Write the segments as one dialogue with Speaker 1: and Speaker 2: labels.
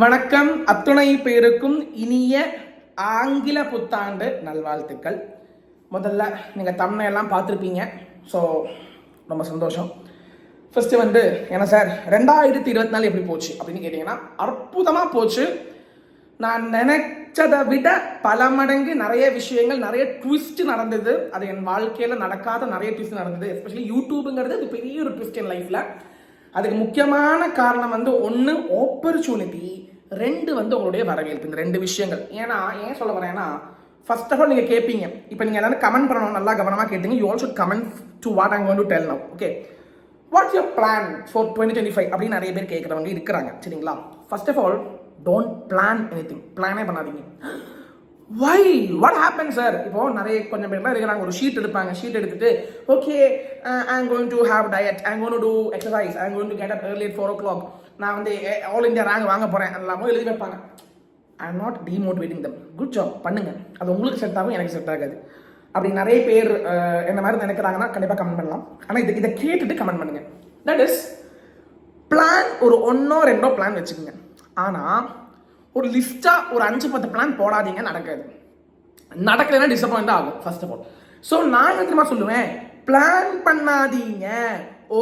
Speaker 1: வணக்கம். அத்துணை பேருக்கும் இனிய ஆங்கில புத்தாண்டு நல்வாழ்த்துக்கள். முதல்ல நீங்கள் தம்ப்நெயிலெல்லாம் பார்த்துருப்பீங்க. ஸோ ரொம்ப சந்தோஷம். ஃபர்ஸ்ட் என்ன சார் 2024 எப்படி போச்சு அப்படின்னு கேட்டிங்கன்னா, அற்புதமாக போச்சு. நான் நினைச்சதை விட பல மடங்கு நிறைய விஷயங்கள், நிறைய ட்விஸ்ட் நடந்தது. அது என் வாழ்க்கையில் நடக்காத நிறைய ட்விஸ்ட் நடந்தது. எஸ்பெஷலி யூடியூபுங்கிறது அது பெரிய ஒரு ட்விஸ்ட் என் லைஃப்பில். அதுக்கு முக்கியமான காரணம் ஒன்று ஆப்பர்ச்சுனிட்டி, ரெண்டு உங்களுடைய வரவேற்பு. இந்த ரெண்டு விஷயங்கள். ஏன்னா ஏன் சொல்ல வரேன்னா, ஃபர்ஸ்ட் ஆஃப் ஆல் நீங்கள் கேட்பீங்க, இப்போ நீங்கள் எல்லாரும் கமெண்ட் பண்ணணும், நல்லா கவனமாக கேட்டீங்க. You also comment to what I'm going to tell now. Okay, what's your plan for 2025 அப்படின்னு நிறைய பேர் கேட்குறவங்க இருக்கிறாங்க. சரிங்களா? First of all don't plan anything. பிளானே பண்ணாதீங்க. Why what happen sir? இப்போ நிறைய கொஞ்சம் பேர்லாம் இருக்கிறாங்க, ஒரு ஷீட் எடுப்பாங்க. ஷீட் எடுத்துட்டு okay I am going to have diet, I am going to do exercise, I am going to get up early at 4 o'clock, நான் ஆல் இந்தியா ரேங்க் வாங்க போகிறேன் எல்லாமே எழுதி வைப்பாங்க. I am not demotivating them. Good job, பண்ணுங்க. அது உங்களுக்கு set ஆகும், எனக்கு செட் ஆகாது. அப்படி நிறைய பேர் என்ன மாதிரி நினைக்கிறாங்கன்னா கண்டிப்பாக கமெண்ட் பண்ணலாம். ஆனால் இதை கேட்டுட்டு கமெண்ட் பண்ணுங்க. That is plan. ஒரு 1 or 2 பிளான் வச்சுக்கோங்க. ஆனால் ஒரு லிஸ்ட்டாக ஒரு 5-10 பிளான் போடாதீங்க. நடக்காது. நடக்கலைன்னா டிசப்பாயிண்ட் ஆகும் ஃபர்ஸ்ட் ஆஃப் ஆல். ஸோ நான் என்ன தெரியுமா சொல்லுவேன், பிளான் பண்ணாதீங்க.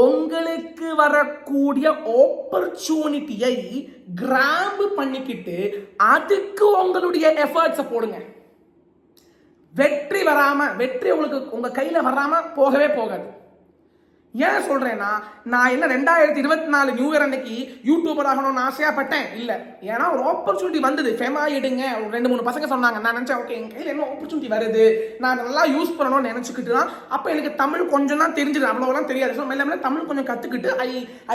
Speaker 1: உங்களுக்கு வரக்கூடிய ஆப்பர்ச்சுனிட்டியை கிராப் பண்ணிக்கிட்டு அதுக்கு உங்களுடைய எஃபர்ட்ஸை போடுங்க. வெற்றி உங்களுக்கு உங்க கையில வராம போகவே போகாது. ஏன் சொல்றேன்னா, நான் என்ன 2024 நியூ இயர் அன்னைக்கு யூடியூபர் ஆகணும்னு ஆசையாப்பட்டேன் இல்லை. ஏன்னா ஒரு ஆப்பர்ச்சுனிட்டி வந்தது, ஃபேமா ஆயிடுங்க. ஒரு 2-3 பசங்க சொன்னாங்க. நான் நினைச்சேன் ஓகே என் கையில் என்ன ஆப்பர்ச்சுனிட்டி வருது, நான் நல்லா யூஸ் பண்ணணும்னு நினைச்சுக்கிட்டு தான். அப்போ எனக்கு தமிழ் கொஞ்சம் தான் தெரிஞ்சது, அவ்வளோலாம் தெரியாது. ஸோ மெல்ல தமிழ் கொஞ்சம் கற்றுக்கிட்டு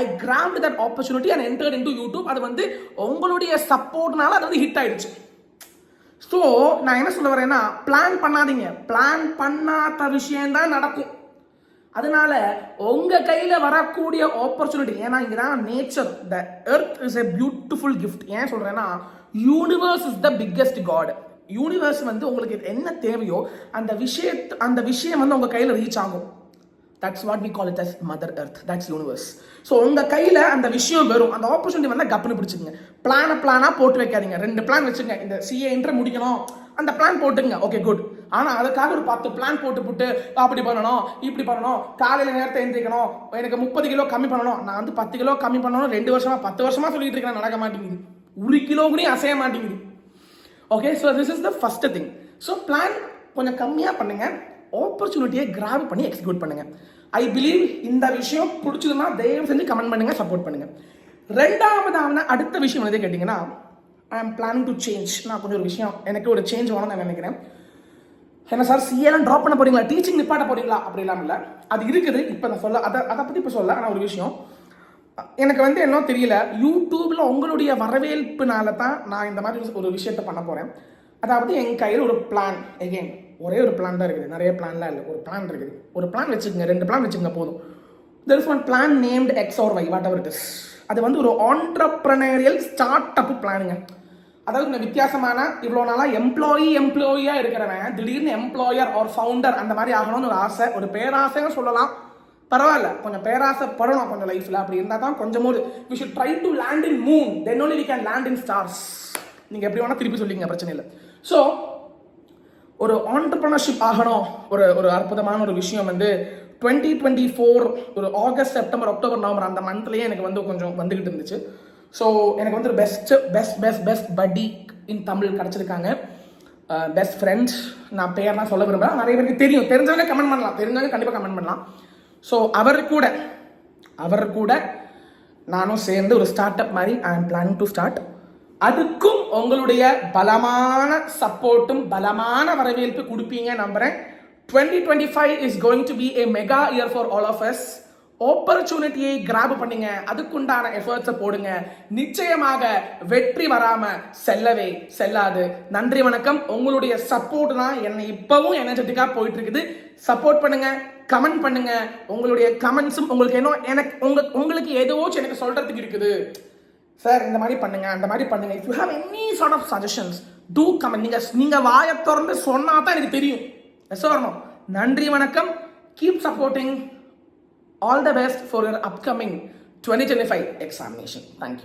Speaker 1: I grabbed that opportunity and entered into YouTube. அது உங்களுடைய சப்போர்ட்னால அது ஹிட் ஆயிடுச்சு. ஸோ நான் என்ன சொல்ல வரேன்னா, பிளான் பண்ணாதீங்க. பிளான் பண்ணாத விஷயம்தான் நடக்கும். அதனால உங்க கையில வரக்கூடிய ஆப்பர்ச்சுனிட்டி, ஏன்னா இங்கதான் nature, the earth is a beautiful gift. ஏன் சொல்றேன்னா, universe is the biggest god. Universe உங்களுக்கு என்ன தேவையோ அந்த விஷயம் உங்க கையில ரீச் ஆகும். That's what we call it as mother earth. That's universe. So உங்க கையில அந்த விஷயம் வரும். அந்த ஆப்பர்ச்சுனிட்டி வந்தா கப்புன்னு பிடிச்சிக்கங்க. பிளானா போட்டு வைக்காதீங்க. 2 பிளான் வச்சுங்க. இந்த சிஏ இன்டர் முடிக்கணும், அந்த பிளான் போட்டுங்க. Okay good. ஆனா அதுக்காக ஒரு 10 பிளான் போட்டு அப்படி பண்ணணும், இப்படி பண்ணணும், காலையில நேரத்தை எந்திரிக்கணும், எனக்கு 30 கிலோ கம்மி பண்ணணும், நான் 10 கிலோ கம்மி பண்ணணும் 2 வருஷமா 10 வருஷமா சொல்லிட்டு இருக்கேன், நடக்க மாட்டேங்குது. 1 கிலோ கூட அசைய மாட்டேங்குது. Okay, so this is the first thing. So plan கொஞ்சம் கம்மியா பண்ணுங்க. ஆப்பர்ச்சுனிட்டியை கிராப் பண்ணி எக்ஸிக்யூட் பண்ணுங்க. ஐ பிலீவ் இந்த விஷயம் பிடிச்சதுன்னா தயவு செஞ்சு கமெண்ட் பண்ணுங்க, சப்போர்ட் பண்ணுங்க. ரெண்டாவதான அடுத்த விஷயம் எது கேட்டீங்கன்னா, I am planning to change. நான் கொஞ்சம் ஒரு விஷயம், எனக்கு ஒரு சேஞ்ச் வேணும்னு நான் நினைக்கிறேன். என்ன சார் சிஏலாம் ட்ராப் பண்ண போறீங்களா, டீச்சிங் நிப்பாட்ட போறீங்களா? அப்படி இல்லாமல் இல்லை, அது இருக்குது. இப்போ நான் சொல்ல அதை பற்றி இப்போ சொல்ல. ஆனால் ஒரு விஷயம் எனக்கு என்ன தெரியல, யூடியூப்ல உங்களுடைய வரவேற்புனால தான் நான் இந்த மாதிரி ஒரு விஷயத்த பண்ண போறேன். அதாவது என் கையில் ஒரு பிளான், எகெயின் ஒரே ஒரு பிளான் தான் இருக்குது, நிறைய பிளான்லாம் இல்லை. ஒரு பிளான் இருக்குது. ஒரு பிளான் வச்சுக்கோங்க, 2 பிளான் வச்சுக்கோங்க போதும். there is one plan named X or Y, whatever it is. அது ஒரு ஆண்டர்பிரனரியல் ஸ்டார்ட் அப் பிளானுங்க. அதாவது இந்த வித்தியாசமான, இவ்வளோ நாளாக எம்ப்ளாயியாக இருக்கிறவன் திடீர்னு எம்ப்ளாயர் ஆர் ஃபவுண்டர் அந்த மாதிரி ஆகணும்னு ஒரு ஆசை, ஒரு பேராசைன்னு சொல்லலாம். பரவாயில்ல, கொஞ்சம் பேராசைப்படணும் கொஞ்சம் லைஃப்பில். அப்படி இருந்தால் தான் கொஞ்சம் we should try to land in moon, then only we can land in stars. நீங்கள் எப்படி வேணால் திருப்பி சொல்லிங்க, பிரச்சனை இல்லை. ஸோ ஒரு ஆண்டர்பிரினர்ஷிப் ஆகணும். ஒரு அற்புதமான ஒரு விஷயம் 2024 ஒரு ஆகஸ்ட், செப்டம்பர், அக்டோபர், நவம்பர் அந்த மந்த்லேயே எனக்கு கொஞ்சம் வந்துக்கிட்டு இருந்துச்சு. ஸோ எனக்கு ஒரு பெஸ்ட் பட்டி இன் தமிழ் கிடச்சிருக்காங்க. Best friends. நான் பேர்லாம் சொல்ல விரும்புகிறேன், நிறைய பேருக்கு தெரியும். தெரிஞ்சவங்க கமெண்ட் பண்ணலாம், தெரிஞ்சவங்க கண்டிப்பாக கமெண்ட் பண்ணலாம். ஸோ அவர் கூட நானும் சேர்ந்து ஒரு ஸ்டார்ட் அப் மாதிரி I am planning to start. அதுக்கும் உங்களுடைய பலமான சப்போர்ட்டும் பலமான வரவேற்பு கொடுப்பீங்க நம்புறேன். 2025 is going to be a mega year for all of us. ஆப்பர்ச்சுனிட்டியை கிராப் பண்ணுங்க, அதுக்குண்டான எஃபர்ட்ஸை போடுங்க. நிச்சயமாக வெற்றி வராம செல்லவே செல்லாது. நன்றி, வணக்கம். உங்களுடைய சப்போர்ட் தான் என்னை இப்பவும் எனர்ஜெட்டிக்கா போயிட்டு இருக்குது. சப்போர்ட் பண்ணுங்க, கமெண்ட் பண்ணுங்க. உங்களுடைய கமெண்ட்ஸும் உங்களுக்கு ஏதோச்சும் எனக்கு சொல்றதுக்கு இருக்குது. சார் இந்த மாதிரி பண்ணுங்க, அந்த மாதிரி பண்ணுங்க. If you have any sort of suggestions do comment. நீங்க வாயை திறந்து சொன்னா தான் எனக்கு தெரியும். நன்றி, வணக்கம். Keep supporting. All the best for your upcoming 2025 examination. Thank you.